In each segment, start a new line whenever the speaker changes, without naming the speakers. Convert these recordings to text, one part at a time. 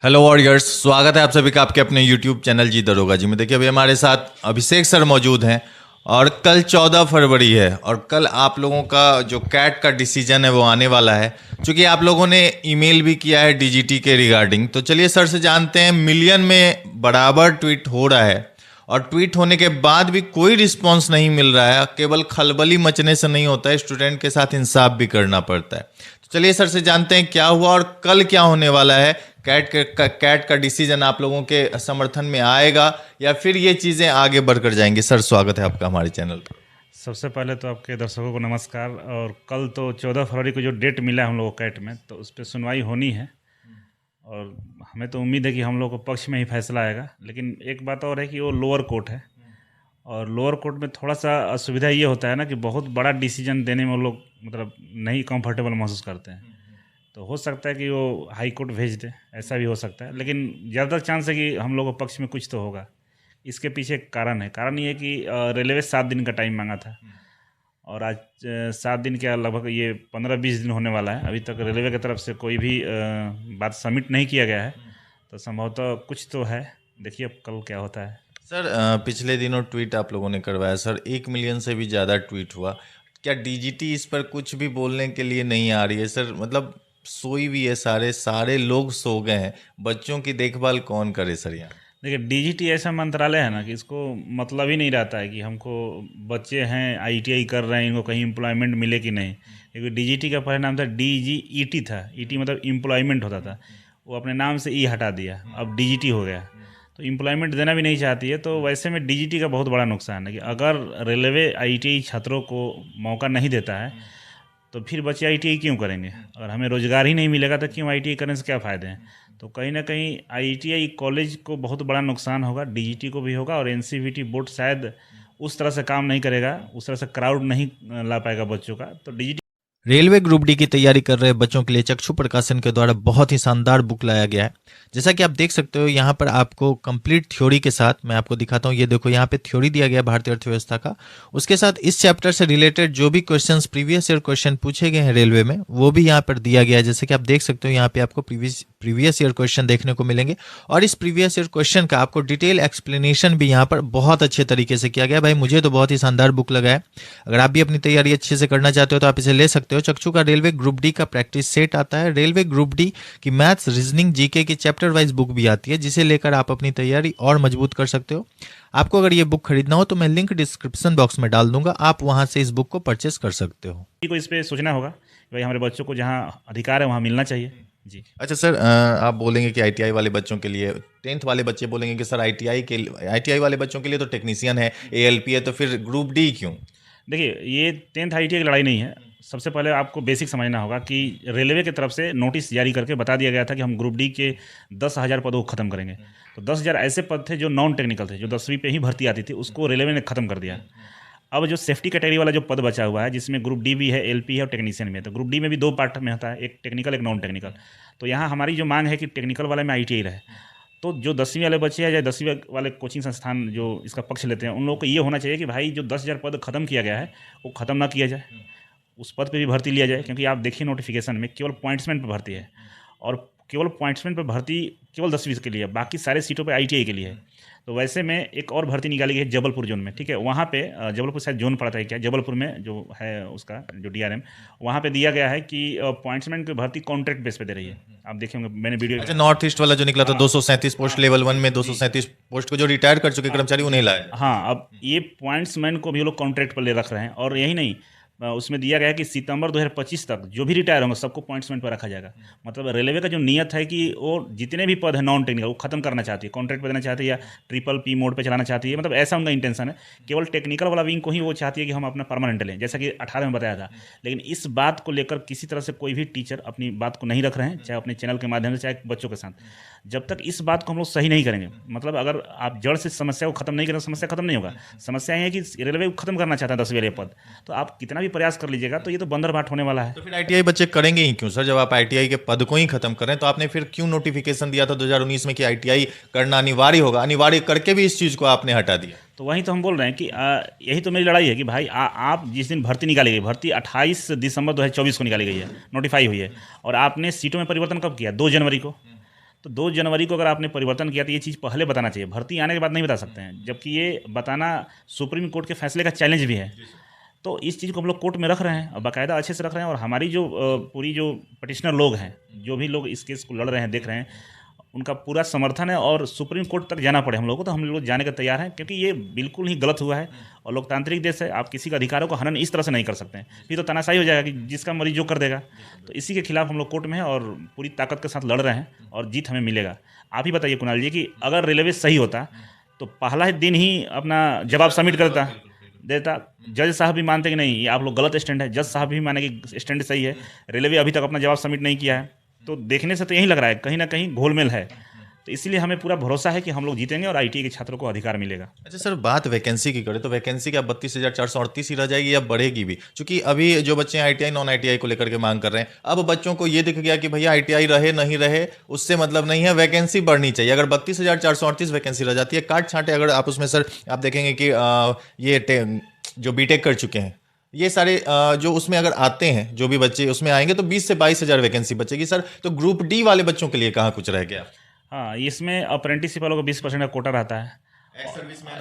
Hello warriors, स्वागत है आप सभी का आपके अपने यूट्यूब चैनल जी दरोगा जी में। देखिए अभी हमारे साथ अभिषेक सर मौजूद हैं और कल 14 फरवरी है और कल आप लोगों का जो कैट का डिसीजन है वो आने वाला है। क्योंकि आप लोगों ने ईमेल भी किया है डीजीटी के रिगार्डिंग, तो चलिए सर से जानते हैं। मिलियन में बराबर ट्वीट हो रहा है और ट्वीट होने के बाद भी कोई रिस्पांस नहीं मिल रहा है। केवल खलबली मचने से नहीं होता है, स्टूडेंट के साथ इंसाफ भी करना पड़ता है। तो चलिए सर से जानते हैं क्या हुआ और कल क्या होने वाला है। कैट का डिसीजन आप लोगों के समर्थन में आएगा या फिर ये चीज़ें आगे बढ़कर जाएंगी। सर स्वागत है आपका हमारे चैनल पर।
सबसे पहले तो आपके दर्शकों को नमस्कार। और कल तो 14 फरवरी को जो डेट मिला है हम लोगों को कैट में, तो उस पर सुनवाई होनी है और हमें तो उम्मीद है कि हम लोग को पक्ष में ही फैसला आएगा। लेकिन एक बात और है कि वो लोअर कोर्ट है और लोअर कोर्ट में थोड़ा सा असुविधा ये होता है ना कि बहुत बड़ा डिसीजन देने में वो लोग मतलब नहीं कंफर्टेबल महसूस करते हैं। तो हो सकता है कि वो हाई कोर्ट भेज दे, ऐसा भी हो सकता है। लेकिन ज़्यादा चांस है कि हम लोग को पक्ष में कुछ तो होगा। इसके पीछे एक कारण है। कारण ये है कि रेलवे 7 दिन का टाइम मांगा था और आज 7 दिन क्या लगभग ये 15-20 दिन होने वाला है। अभी तक रेलवे की तरफ से कोई भी बात सबमिट नहीं किया गया है। तो संभवतः कुछ तो है। देखिए अब कल क्या होता है।
सर पिछले दिनों ट्वीट आप लोगों ने करवाया सर, 1 मिलियन से भी ज़्यादा ट्वीट हुआ। क्या डीजीटी इस पर कुछ भी बोलने के लिए नहीं आ रही है सर? मतलब सोई भी है, सारे सारे लोग सो गए हैं, बच्चों की देखभाल कौन करे सर यहाँ?
देखिए डीजीटी ऐसा मंत्रालय है ना कि इसको मतलब ही नहीं रहता है कि हमको बच्चे हैं आईटीआई कर रहे हैं, इनको कहीं एम्प्लॉयमेंट मिले कि नहीं। क्योंकि डीजीटी का पहले नाम था डीजीईटी था। ईटी मतलब एम्प्लॉयमेंट होता था, वो अपने नाम से ई हटा दिया, अब डीजीटी हो गया। तो एम्प्लॉयमेंट देना भी नहीं चाहती है। तो वैसे में डीजीटी का बहुत बड़ा नुकसान है कि अगर रेलवे आईटीआई छात्रों को मौका नहीं देता है तो फिर बच्चे आईटीआई क्यों करेंगे? अगर हमें रोज़गार ही नहीं मिलेगा तो क्यों आईटीआई करने से क्या फ़ायदे हैं? तो कहीं ना कहीं आईटीआई कॉलेज को बहुत बड़ा नुकसान होगा, डीजीटी को भी होगा और एनसीवीटी बोर्ड शायद उस तरह से काम नहीं करेगा, उस तरह से क्राउड नहीं ला पाएगा बच्चों का। तो डीजीटी
रेलवे ग्रुप डी की तैयारी कर रहे बच्चों के लिए चक्षु प्रकाशन के द्वारा बहुत ही शानदार बुक लाया गया है। जैसा कि आप देख सकते हो यहाँ पर आपको कंप्लीट थ्योरी के साथ मैं आपको दिखाता हूँ। ये देखो यहाँ पे थ्योरी दिया गया है भारतीय अर्थव्यवस्था का। उसके साथ इस चैप्टर से रिलेटेड जो भी क्वेश्चंस प्रीवियस ईयर क्वेश्चन पूछे गए हैं रेलवे में वो भी यहाँ पर दिया गया है। जैसे कि आप देख सकते हो यहाँ पे आपको प्रीवियस ईयर क्वेश्चन देखने को मिलेंगे और इस प्रीवियस ईयर क्वेश्चन का आपको डिटेल एक्सप्लेनेशन भी यहाँ पर बहुत अच्छे तरीके से किया गया। भाई मुझे तो बहुत ही शानदार बुक लगा है। अगर आप भी अपनी तैयारी अच्छे से करना चाहते हो तो आप इसे ले सकते हो। चक्षु का रेलवे ग्रुप डी का प्रैक्टिस सेट आता है। रेलवे ग्रुप डी की मैथ्स, रीजनिंग, जीके की चैप्टर वाइज बुक भी आती है जिसे लेकर आप अपनी तैयारी और मजबूत कर सकते हो। आपको अगर ये बुक खरीदना हो तो मैं लिंक डिस्क्रिप्शन बॉक्स में डाल दूंगा, आप वहां से इस बुक को परचेस कर सकते हो।
को इस पर सोचना होगा कि भाई हमारे बच्चों को जहाँ अधिकार है वहाँ मिलना चाहिए। जी
अच्छा सर, आप बोलेंगे कि आईटीआई वाले बच्चों के लिए, 10th वाले बच्चे बोलेंगे कि सर आईटीआई वाले बच्चों के लिए तो टेक्नीशियन है, एएलपी है, तो फिर ग्रुप डी क्यों?
देखिए ये 10th आईटीआई की लड़ाई नहीं है। सबसे पहले आपको बेसिक समझना होगा कि रेलवे की तरफ से नोटिस जारी करके बता दिया गया था कि हम ग्रुप डी के 10,000 पदों को ख़त्म करेंगे। तो 10,000 ऐसे पद थे जो नॉन टेक्निकल थे, जो 10वीं पे ही भर्ती आती थी, उसको रेलवे ने ख़त्म कर दिया। अब जो सेफ्टी कैटेगरी वाला जो पद बचा हुआ है जिसमें ग्रुप डी भी है, एलपी है और टेक्नीशियन में है। तो ग्रुप डी में भी 2 पार्ट में होता है, एक टेक्निकल एक नॉन टेक्निकल। तो यहाँ हमारी जो मांग है कि टेक्निकल वाले में आईटीआई रहे। तो जो 10वीं वाले बच्चे हैं या 10वीं वाले कोचिंग संस्थान जो इसका पक्ष लेते हैं, उन लोगों को ये होना चाहिए कि भाई जो 10,000 पद ख़त्म किया गया है वो ख़त्म ना किया जाए, उस पद पे भी भर्ती लिया जाए। क्योंकि आप देखिए नोटिफिकेशन में केवल पॉइंट्समेंट पे भर्ती है और केवल पॉइंट्समेंट पे भर्ती केवल 10वीं के लिए है, बाकी सारे सीटों पे आईटीआई के लिए है। तो वैसे में एक और भर्ती निकाली गई है जबलपुर जोन में, ठीक है। वहाँ पे जबलपुर शायद जोन पड़ता है क्या, जबलपुर में जो है उसका जो डीआरएम, वहाँ पे दिया गया है कि पॉइंट्समेंट की भर्ती कॉन्ट्रैक्ट बेस पे दे रही है। आप देखे होंगे, मैंने वीडियो।
अच्छा, नॉर्थ ईस्ट वाला जो निकला था 237 पोस्ट, लेवल 1 में 237 पोस्ट को जो रिटायर कर चुके कर्मचारी उन्हें लाए।
हाँ, अब ये पॉइंट्समैन को भी वो लोग कॉन्ट्रैक्ट पर ले रख रहे हैं। और यही नहीं, उसमें दिया गया है कि सितंबर 2025 तक जो भी रिटायर होंगे सबको पॉइंट्समैन पर रखा जाएगा। मतलब रेलवे का जो नियत है कि वो जितने भी पद हैं नॉन टेक्निकल वो खत्म करना चाहती है, कॉन्ट्रैक्ट पर देना चाहती है या ट्रिपल पी मोड पे चलाना चाहती है। मतलब ऐसा उनका इंटेंशन है। केवल टेक्निकल वाला विंग को ही वो चाहती है कि हम अपना परमानेंट लें, जैसा कि 18 में बताया था। लेकिन इस बात को लेकर किसी तरह से कोई भी टीचर अपनी बात को नहीं रख रहे हैं, चाहे अपने चैनल के माध्यम से चाहे बच्चों के साथ। जब तक इस बात को हम लोग सही नहीं करेंगे, मतलब अगर आप जड़ से समस्या को खत्म नहीं करें, समस्या खत्म नहीं होगा। समस्या ये है कि रेलवे को खत्म करना चाहता है 10वीं वाले पद। तो आप कितना भी प्रयास कर लीजिएगा तो ये तो बंदरबाट होने वाला है।
तो फिर आईटीआई बच्चे करेंगे ही क्यों सर? जब आप आईटीआई के पद को ही खत्म करें तो आपने फिर क्यों नोटिफिकेशन दिया था 2019 में कि आईटीआई करना अनिवार्य होगा? अनिवार्य करके भी इस चीज को आपने हटा दिया।
तो वहीं तो हम बोल रहे हैं कि यही तो मेरी लड़ाई है कि भाई आप जिस दिन भर्ती निकाली गई, भर्ती 28 दिसंबर 2024 को निकाली गई है, नोटिफाई हुई है, और आपने सीटों में परिवर्तन कब किया? 2 जनवरी को। तो 2 जनवरी को अगर आपने परिवर्तन किया तो ये चीज़ पहले बताना चाहिए, भर्ती आने के बाद नहीं बता सकते हैं, जबकि ये बताना सुप्रीम कोर्ट के फैसले का चैलेंज भी है। तो इस चीज़ को हम लोग कोर्ट में रख रहे हैं और बाकायदा अच्छे से रख रहे हैं, और हमारी जो पूरी जो पटिशनर लोग हैं, जो भी लोग इस केस को लड़ रहे हैं, देख रहे हैं, उनका पूरा समर्थन है, और सुप्रीम कोर्ट तक जाना पड़े हम लोगों को तो हम लोग जाने को तैयार हैं, क्योंकि ये बिल्कुल ही गलत हुआ है। और लोकतांत्रिक देश है, आप किसी का अधिकारों का हनन इस तरह से नहीं कर सकते हैं, फिर तो तानाशाही हो जाएगा कि जिसका मर्जी जो कर देगा। तो इसी के खिलाफ हम लोग कोर्ट में हैं और पूरी ताकत के साथ लड़ रहे हैं, और जीत हमें मिलेगा। आप ही बताइए कुणाल जी कि अगर रेलवे सही होता तो पहला ही दिन ही अपना जवाब सबमिट करता देता। जज साहब भी मानते कि नहीं ये आप लोग गलत स्टैंड है, जज साहब भी माने कि स्टैंड सही है, रेलवे अभी तक अपना जवाब सबमिट नहीं किया है। तो देखने से तो यही लग रहा है कहीं ना कहीं घोलमेल है। तो इसीलिए हमें पूरा भरोसा है कि हम लोग जीतेंगे और आईटीआई के छात्रों को अधिकार मिलेगा।
अच्छा सर, बात वैकेंसी की करें तो वैकेंसी क्या 32,438 ही रह जाएगी या बढ़ेगी भी? क्योंकि अभी जो बच्चे आईटीआई नॉन आईटीआई को लेकर के मांग कर रहे हैं, अब बच्चों को ये दिख गया कि भैया आईटीआई रहे नहीं रहे उससे मतलब नहीं है, वैकेंसी बढ़नी चाहिए। अगर 32,438 वैकेंसी रह जाती है, काट छांटे अगर आप उसमें सर आप देखेंगे कि जो बीटेक कर चुके हैं ये सारे जो उसमें अगर आते हैं, जो भी बच्चे उसमें आएंगे तो 20 से 22,000 वैकेंसी बचेगी सर। तो ग्रुप डी वाले बच्चों के लिए कहाँ कुछ रह गया?
हाँ, इसमें अप्रेंटिसशिप वालों को 20% का कोटा रहता है,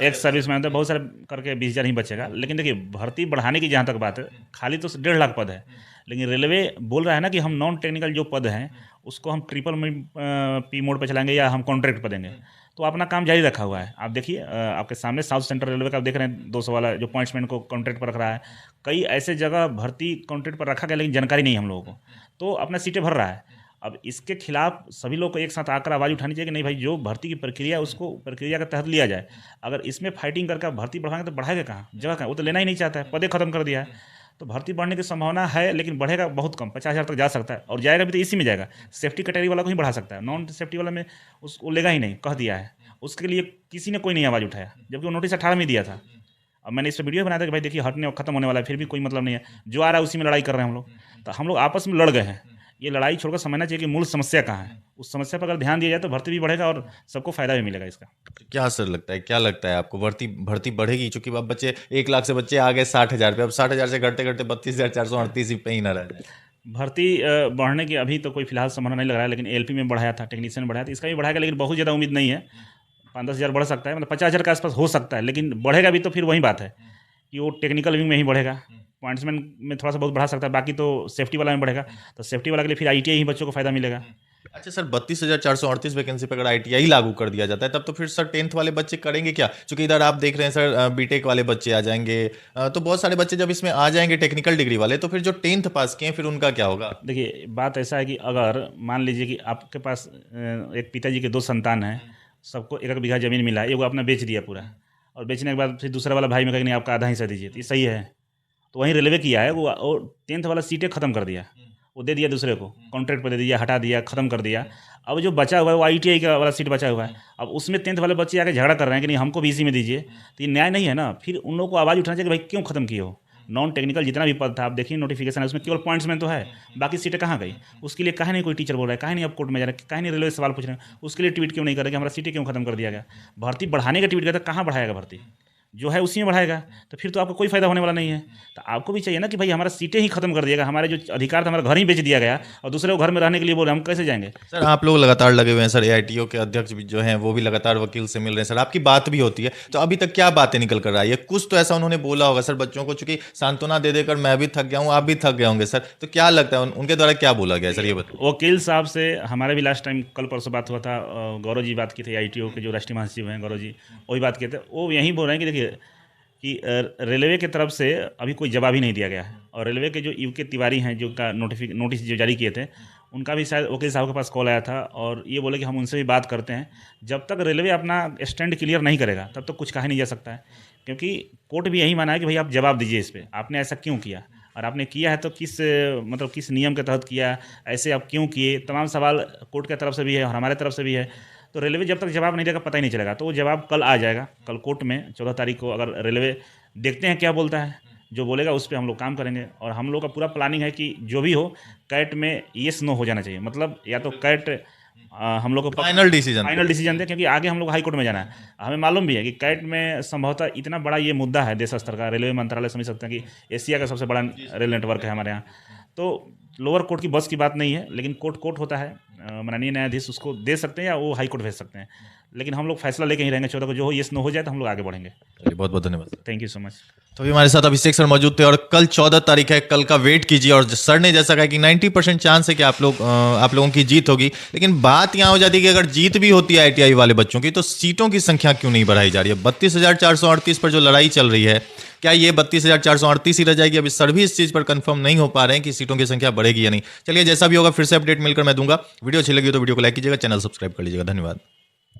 एक्स सर्विस मैन तो बहुत सारे करके 20,000 ही बचेगा। लेकिन देखिए भर्ती बढ़ाने की जहाँ तक बात है, खाली तो 1.5 लाख पद है, लेकिन रेलवे बोल रहा है ना कि हम नॉन टेक्निकल जो पद हैं उसको हम ट्रिपल पी मोड पे चलाएंगे या हम कॉन्ट्रैक्ट पर देंगे। तो अपना काम जारी रखा हुआ है। आप देखिए आपके सामने साउथ सेंट्रल रेलवे का आप देख रहे हैं 200 वाला जो पॉइंट्समैन को कॉन्ट्रैक्ट पर रख रहा है। कई ऐसे जगह भर्ती कॉन्ट्रैक्ट पर रखा गया लेकिन जानकारी नहीं है हम लोगों को, तो अपना सीटें भर रहा है। अब इसके खिलाफ सभी लोग को एक साथ आकर आवाज़ उठानी चाहिए कि नहीं भाई, जो भर्ती की प्रक्रिया है उसको प्रक्रिया के तहत लिया जाए। अगर इसमें फाइटिंग करके भर्ती बढ़ाएंगे तो बढ़ाएगा कहाँ, जगह कहाँ? वो तो लेना ही नहीं चाहता है, पदे खत्म कर दिया है। तो भर्ती बढ़ने की संभावना है लेकिन बढ़ेगा बहुत कम, 50,000 तक जा सकता है, और जाएगा भी तो इसी में जाएगा। सेफ्टी कैटेगरी वाला को ही बढ़ा सकता है, नॉन सेफ्टी वाला में उसको लेगा ही नहीं, कह दिया है। उसके लिए किसी ने कोई नहीं आवाज़ उठाया, जबकि वो नोटिस 18 में दिया था। अब मैंने इस पर वीडियो बनाया था कि भाई देखिए हटने और खत्म होने वाला है, फिर भी कोई मतलब नहीं है, जो आ रहा है उसी में लड़ाई कर रहे हैं हम लोग। तो हम लोग आपस में लड़ गए हैं। ये लड़ाई छोड़कर समझना चाहिए कि मूल समस्या कहाँ है, उस समस्या पर अगर ध्यान दिया जाए तो भर्ती भी बढ़ेगा और सबको फायदा भी मिलेगा इसका।
क्या सर लगता है, क्या लगता है आपको, भर्ती बढ़ेगी? चूंकि अब बच्चे 1 लाख से बच्चे आ गए 60,000 पे, अब 60,000 से घटते घटते 32,438 पे ही ना रह जाए।
भर्ती बढ़ने की अभी तो कोई फिलहाल संभावना नहीं लग रहा है, लेकिन एलपी में बढ़ाया था, टेक्नीशियन में बढ़ाया था, इसका भी बढ़ाएगा, लेकिन बहुत ज़्यादा उम्मीद नहीं है। 5-10 हज़ार बढ़ सकता है, मतलब 50,000 के आसपास हो सकता है, लेकिन बढ़ेगा भी तो फिर वही बात है कि वो टेक्निकल विंग में ही बढ़ेगा। पॉइंट्समैन में थोड़ा सा बहुत बढ़ा सकता है, बाकी तो सेफ्टी वाला में बढ़ेगा। तो सेफ्टी वाला के लिए फिर आईटीआई ही बच्चों को फायदा मिलेगा।
अच्छा सर, 32,438 वैकेंसी पे अगर आईटीआई लागू कर दिया जाता है तब तो फिर सर 10th वाले बच्चे करेंगे क्या? क्योंकि इधर आप देख रहे हैं सर बीटेक वाले बच्चे आ जाएंगे, तो बहुत सारे बच्चे जब इसमें आ जाएंगे टेक्निकल डिग्री वाले, तो फिर जो 10th पास किए फिर उनका क्या होगा?
देखिए बात ऐसा है कि अगर मान लीजिए कि आपके पास एक पिताजी के 2 संतान हैं, सबको 1-1 बीघा ज़मीन मिला है, एगो आपने बेच दिया पूरा, और बेचने के बाद फिर दूसरा वाला भाई में कहा कि नहीं आपका आधा हिस्सा दीजिए, तो ये सही है? तो वहीं रेलवे किया है, वो और 10th वाला सीटें ख़त्म कर दिया, वो दे दिया दूसरे को, कॉन्ट्रैक्ट पर दे दिया, हटा दिया, ख़त्म कर दिया। अब जो बचा हुआ है वो आईटीआई का वाला सीट बचा हुआ है। अब उसमें 10th वाले बच्चे आके झगड़ा कर रहे हैं कि नहीं हमको भी इसी में दीजिए, तो ये न्याय नहीं है ना। फिर उन लोगों को आवाज़ उठाना चाहिए कि भाई क्यों ख़त्म किए हो? नॉन टेक्निकल जितना भी पद था आप देखिए नोटिफिकेशन है, उसमें केवल पॉइंट्समैन तो है, बाकी सीटें कहाँ गई? उसके लिए काहे नहीं कोई टीचर बोल रहा है, काहे नहीं आप कोर्ट में जा रहे हैं, काहे नहीं रेलवे से सवाल पूछ रहे हैं? उसके लिए ट्वीट क्यों नहीं कर रहे कि हमारा सीटें क्यों खत्म कर दिया गया? भर्ती बढ़ाने का ट्वीट करता, कहाँ बढ़ाएगा भर्ती? जो है उसी में बढ़ाएगा, तो फिर तो आपको कोई फायदा होने वाला नहीं है। तो आपको भी चाहिए ना कि भाई हमारा सीटें ही खत्म कर दिएगा, हमारे जो अधिकार था हमारा घर ही बेच दिया गया, और दूसरे को घर में रहने के लिए बोल रहे हैं, हम कैसे जाएंगे?
सर आप लोग लगातार लगे हुए हैं सर, एआईटीओ के अध्यक्ष भी जो हैं वो भी लगातार वकील से मिल रहे हैं सर, आपकी बात भी होती है, तो अभी तक क्या बातें निकल कर रही है? कुछ तो ऐसा उन्होंने बोला होगा सर बच्चों को, चूंकि सांत्वना दे देकर मैं भी थक गया हूँ, आप भी थक गए होंगे सर, तो क्या लगता है उनके द्वारा क्या बोला गया सर, ये बताओ।
वकील साहब से हमारे भी लास्ट टाइम कल परसों बात हुआ था, गौरव जी बात की थी, आईटीओ के जो राष्ट्रीय महासचिव हैं गौरव जी, वही बात किए थे। वो यही बोल रहे हैं कि देखिए कि रेलवे की तरफ से अभी कोई जवाब ही नहीं दिया गया है, और रेलवे के जो यूके तिवारी हैं जो का नोटिस जो जारी किए थे, उनका भी शायद वकील साहब के पास कॉल आया था, और ये बोले कि हम उनसे भी बात करते हैं। जब तक रेलवे अपना स्टैंड क्लियर नहीं करेगा तब तक कुछ कहा नहीं जा सकता है, क्योंकि कोर्ट भी यही माना है कि भाई आप जवाब दीजिए इस पर, आपने ऐसा क्यों किया, और आपने किया है तो किस नियम के तहत किया, ऐसे आप क्यों किए, तमाम सवाल कोर्ट की तरफ से भी है और हमारे तरफ से भी है। तो रेलवे जब तक जवाब नहीं देगा पता ही नहीं चलेगा, तो वो जवाब कल आ जाएगा, कल कोर्ट में 14 तारीख को। अगर रेलवे देखते हैं क्या बोलता है, जो बोलेगा उस पर हम लोग काम करेंगे, और हम लोग का पूरा प्लानिंग है कि जो भी हो कैट में येस नो हो जाना चाहिए, मतलब या तो कैट हम लोग को
फाइनल डिसीजन
दे, क्योंकि आगे हम लोग हाई कोर्ट में जाना है। हमें मालूम भी है कि कैट में संभवतः इतना बड़ा ये मुद्दा है देश स्तर का, रेलवे मंत्रालय समझ सकते हैं कि एशिया का सबसे बड़ा रेल नेटवर्क है हमारे यहाँ, तो लोअर कोर्ट की बस की बात नहीं है, लेकिन कोर्ट होता है, माननीय न्यायाधीश उसको दे सकते हैं या वो हाई कोर्ट भेज सकते हैं, लेकिन हम लोग फैसला लेके ही रहेंगे 14 को, जो हो येस नो हो जाए तो हम लोग आगे बढ़ेंगे।
चलिए, बहुत बहुत धन्यवाद।
Thank you so much.
तो अभी हमारे साथ अभिषेक सर मौजूद थे और कल 14 तारीख है, कल का वेट कीजिए। और सर ने जैसा कहा कि 90% चांस है कि आप लोगों की जीत होगी, लेकिन बात यहाँ हो जाती है कि अगर जीत भी होती है आईटीआई वाले बच्चों की, तो सीटों की संख्या क्यों नहीं बढ़ाई जा रही है? 32,438 पर जो लड़ाई चल रही है, क्या ये 32,438 ही रह जाएगी? अभी सर भी इस चीज़ पर कंफर्म नहीं हो पा रहे हैं कि सीटों की संख्या बढ़ेगी या नहीं। चलिए, जैसा भी होगा फिर से अपडेट मिलकर मैं दूंगा। वीडियो अच्छी लगी हो तो वीडियो को लाइक कीजिएगा, चैनल सब्सक्राइब कर लीजिएगा। धन्यवाद।